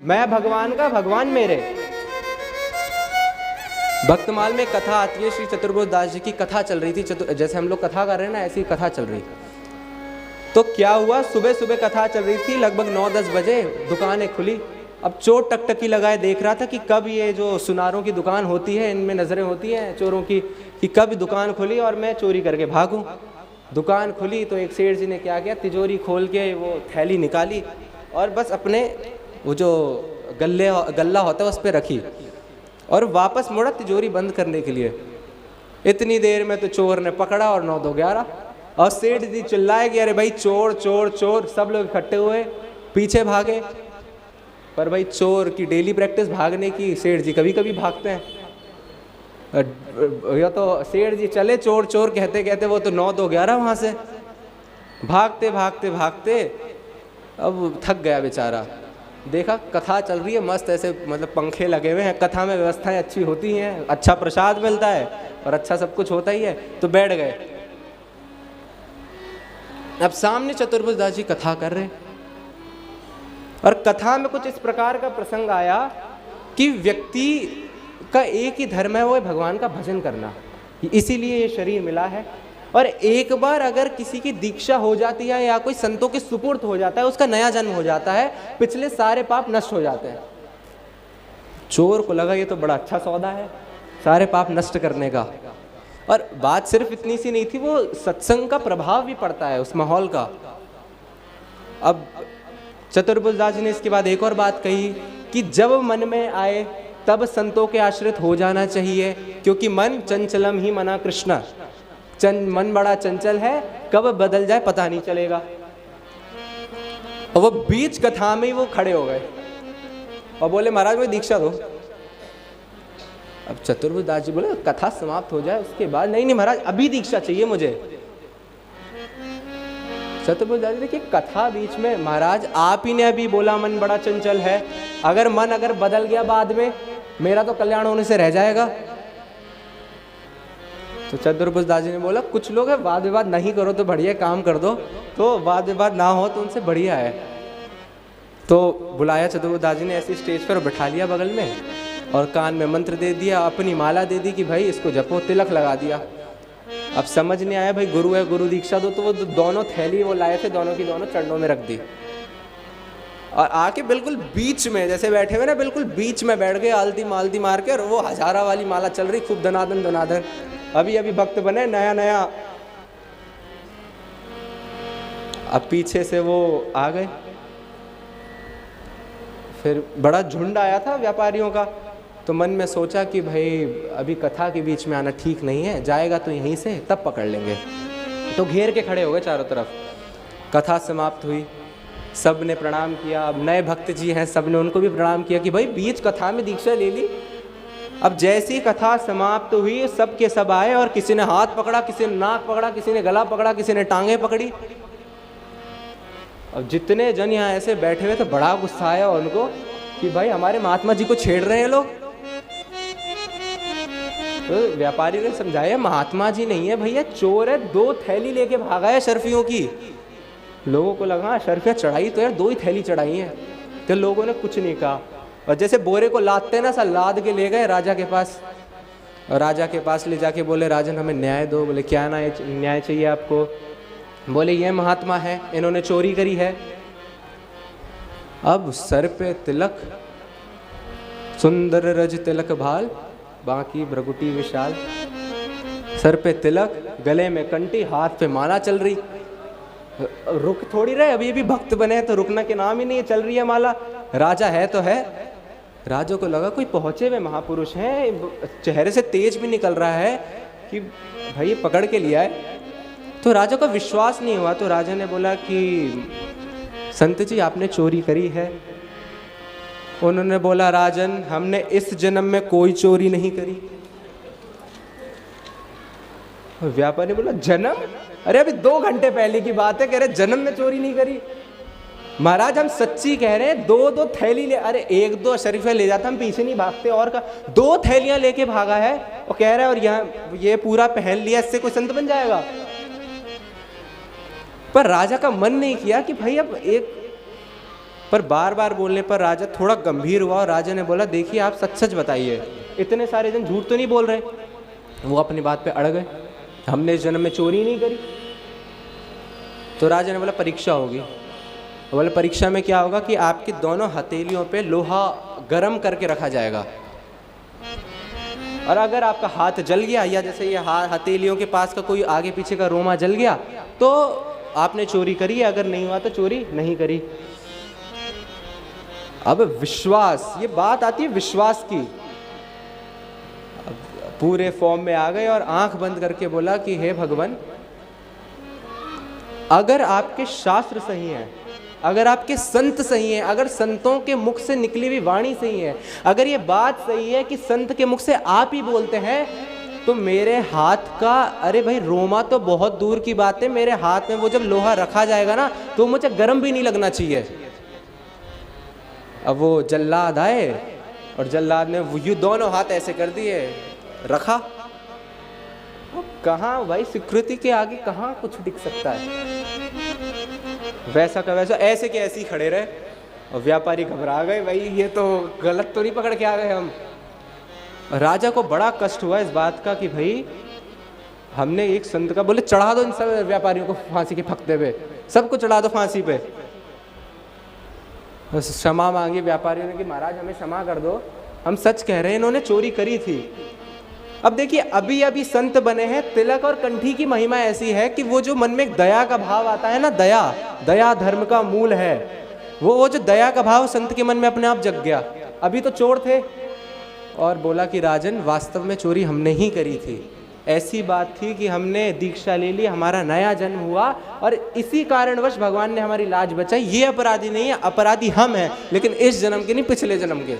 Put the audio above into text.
मैं भगवान का, भगवान मेरे। भक्तमाल में कथा आती है, श्री चतुर्भुज दास जी की कथा चल रही थी। जैसे हम लोग कथा कर रहे हैं ना, ऐसी कथा चल रही। तो क्या हुआ, सुबह सुबह कथा चल रही थी, लगभग 9-10 बजे दुकानें खुली। अब चोर टकटकी लगाए देख रहा था कि कब ये जो सुनारों की दुकान होती है, इनमें नजरें होती हैं चोरों की, कि कब दुकान खुली और मैं चोरी करके भागूं। दुकान खुली तो एक सेठ जी ने क्या किया, तिजोरी खोल के वो थैली निकाली और बस अपने वो जो गल्ला होता है उस पर रखी और वापस मुड़ा तिजोरी बंद करने के लिए। इतनी देर में तो चोर ने पकड़ा और 9-2-11 और सेठ जी चिल्लाए कि अरे भाई चोर चोर चोर। सब लोग इकट्ठे हुए, पीछे भागे। पर भाई चोर की डेली प्रैक्टिस भागने की, सेठ जी कभी कभी भागते हैं। या तो सेठ जी चले चोर चोर कहते कहते, वो तो 9-2-11 वहाँ से भागते भागते भागते अब थक गया बेचारा। देखा कथा चल रही है मस्त, ऐसे मतलब पंखे लगे हुए हैं, कथा में व्यवस्थाएं अच्छी होती हैं, अच्छा प्रसाद मिलता है और अच्छा सब कुछ होता ही है, तो बैठ गए। अब सामने चतुर्भुज दास जी कथा कर रहे हैं और कथा में कुछ इस प्रकार का प्रसंग आया कि व्यक्ति का एक ही धर्म है, वो है भगवान का भजन करना, इसीलिए ये शरीर मिला है। और एक बार अगर किसी की दीक्षा हो जाती है या कोई संतों के सुपुर्द हो जाता है, उसका नया जन्म हो जाता है, पिछले सारे पाप नष्ट हो जाते हैं। चोर को लगा ये तो बड़ा अच्छा सौदा है सारे पाप नष्ट करने का। और बात सिर्फ इतनी सी नहीं थी, वो सत्संग का प्रभाव भी पड़ता है उस माहौल का। अब चतुर्भुज दास जी ने इसके बाद एक और बात कही कि जब मन में आए तब संतों के आश्रित हो जाना चाहिए, क्योंकि मन चंचलम ही मना कृष्णा। मन बड़ा चंचल है, कब बदल जाए पता नहीं चलेगा। और वो बीच कथा में ही वो खड़े हो गए और बोले महाराज मुझे दीक्षा दो। अब चतुर्भुज दास जी बोले कथा समाप्त हो जाए उसके बाद। नहीं महाराज अभी दीक्षा चाहिए मुझे। चतुर्भुज दास जी देखिए कथा बीच में, महाराज आप ही ने अभी बोला मन बड़ा चंचल है, अगर मन अगर बदल गया बाद में, मेरा तो कल्याण होने से रह जाएगा। तो चतुर्भुज दास जी ने बोला कुछ लोग है वाद विवाद नहीं करो तो बढ़िया, काम कर दो, तो वाद विवाद ना हो तो उनसे बढ़िया है। तो बुलाया चतुर्भुज दास जी ने ऐसी स्टेज पर बैठा लिया बगल में और कान में मंत्र दे दिया, अपनी माला दे दी कि भाई इसको जपो, तिलक लगा दिया। अब समझ नहीं आया भाई गुरु है, गुरु दीक्षा दो, तो वो दोनों थैली वो लाए थे, दोनों की दोनों चरणों में रख दी और आके बिल्कुल बीच में जैसे बैठे हुए ना, बिल्कुल बीच में बैठ गए आलती मालती मार के। और वो हजारा वाली माला चल रही, खूब दनादन दनादन, अभी अभी भक्त बने नया नया। अब पीछे से वो आ गए, फिर बड़ा झुंड आया था व्यापारियों का। तो मन में सोचा कि भाई अभी कथा के बीच में आना ठीक नहीं है, जाएगा तो यहीं से तब पकड़ लेंगे। तो घेर के खड़े हो गए चारों तरफ। कथा समाप्त हुई, सब ने प्रणाम किया। अब नए भक्त जी हैं, सब ने उनको भी प्रणाम किया कि भाई बीच कथा में दीक्षा ले ली। अब जैसी कथा समाप्त हुई सब के सब आए और किसी ने हाथ पकड़ा, किसी ने नाक पकड़ा, किसी ने गला पकड़ा, किसी ने टांगे पकड़ी। अब जितने जन यहाँ ऐसे बैठे हुए थे बड़ा गुस्सा आया उनको कि भाई हमारे महात्मा जी को छेड़ रहे हैं लोग। तो व्यापारी ने समझाया महात्मा जी नहीं है भैया, चोर है, 2 थैली लेके भागा है शर्फियों की। लोगों को लगा शर्फियाँ चढ़ाई तो यार 2 ही थैली चढ़ाई हैं। तो लोगों ने कुछ नहीं कहा और जैसे बोरे को लादते ना, सा लाद के ले गए राजा के पास। और राजा के पास ले जाके बोले राजन हमें न्याय दो। बोले क्या न्याय चाहिए आपको? बोले ये महात्मा है, इन्होंने चोरी करी है। अब सर पे तिलक, सुंदर रज तिलक भाल, बाकी भ्रगुटी विशाल। सर पे तिलक, गले में कंठी, हाथ पे माला चल रही। रुक थोड़ी रहे, अभी भी भक्त बने हैं तो रुकना के नाम ही नहीं है, चल रही है माला। राजा है तो है। राजा को लगा कोई पहुंचे हुए महापुरुष हैं, चेहरे से तेज भी निकल रहा है कि भाई पकड़ के लिया है। तो राजा को विश्वास नहीं हुआ। तो राजा ने बोला कि संत जी आपने चोरी करी है? उन्होंने बोला राजन हमने इस जन्म में कोई चोरी नहीं करी। व्यापारी बोला जन्म? अरे अभी 2 घंटे पहले की बात है, कह रहे जन्म में चोरी नहीं करी। महाराज हम सच्ची कह रहे हैं, 2 थैली ले, अरे 1-2 शरीफे ले जाता हम पीछे नहीं भागते। और का 2 थैलियां लेके भागा है और कह रहा है और यहाँ ये पूरा पहन लिया, इससे कोई संत बन जाएगा? पर राजा का मन नहीं किया कि भाई अब एक पर बार बार बोलने पर राजा थोड़ा गंभीर हुआ और राजा ने बोला, देखिए आप सच सच बताइए, इतने सारे जन झूठ तो नहीं बोल रहे। वो अपनी बात पे अड़ गए, हमने इस जन्म में चोरी नहीं करी। तो राजा ने बोला परीक्षा होगी। बोले परीक्षा में क्या होगा कि आपकी दोनों हथेलियों पे लोहा गरम करके रखा जाएगा, और अगर आपका हाथ जल गया या जैसे ये हथेलियों के पास का कोई आगे पीछे का रोमा जल गया तो आपने चोरी करी है, अगर नहीं हुआ तो चोरी नहीं करी। अब विश्वास, ये बात आती है विश्वास की। पूरे फॉर्म में आ गए और आंख बंद करके बोला कि हे भगवान, अगर आपके शास्त्र सही हैं, अगर आपके संत सही हैं, अगर संतों के मुख से निकली हुई वाणी सही है, अगर ये बात सही है कि संत के मुख से आप ही बोलते हैं, तो मेरे हाथ का, अरे भाई रोमा तो बहुत दूर की बात है, मेरे हाथ में वो जब लोहा रखा जाएगा ना तो मुझे गर्म भी नहीं लगना चाहिए। अब वो जल्लाद आए और जल्लाद ने वो दोनों हाथ ऐसे कर दिए, रखा। कहाँ भाई, स्वीकृति के आगे कहाँ कुछ टिक सकता है। वैसा का वैसा, ऐसे के ऐसे ही खड़े रहे और व्यापारी घबरा गए, भाई ये तो गलत तो नहीं पकड़ के आ गए हम। राजा को बड़ा कष्ट हुआ इस बात का कि भाई हमने एक संत का, बोले चढ़ा दो इन सब व्यापारियों को फांसी के फकते पे, सबको चढ़ा दो फांसी पे। क्षमा मांगी व्यापारियों ने कि महाराज हमें क्षमा कर दो, हम सच कह रहे हैं, इन्होंने चोरी करी थी। अब देखिए अभी अभी संत बने हैं, तिलक और कंठी की महिमा ऐसी है कि वो जो मन में एक दया का भाव आता है ना, दया धर्म का मूल है, वो जो दया का भाव संत के मन में अपने आप जग गया। अभी तो चोर थे और बोला कि राजन वास्तव में चोरी हमने ही करी थी, ऐसी बात थी कि हमने दीक्षा ले ली, हमारा नया जन्म हुआ और इसी कारणवश भगवान ने हमारी लाज बचाई। ये अपराधी नहीं है, अपराधी हम हैं, लेकिन इस जन्म के नहीं, पिछले जन्म के।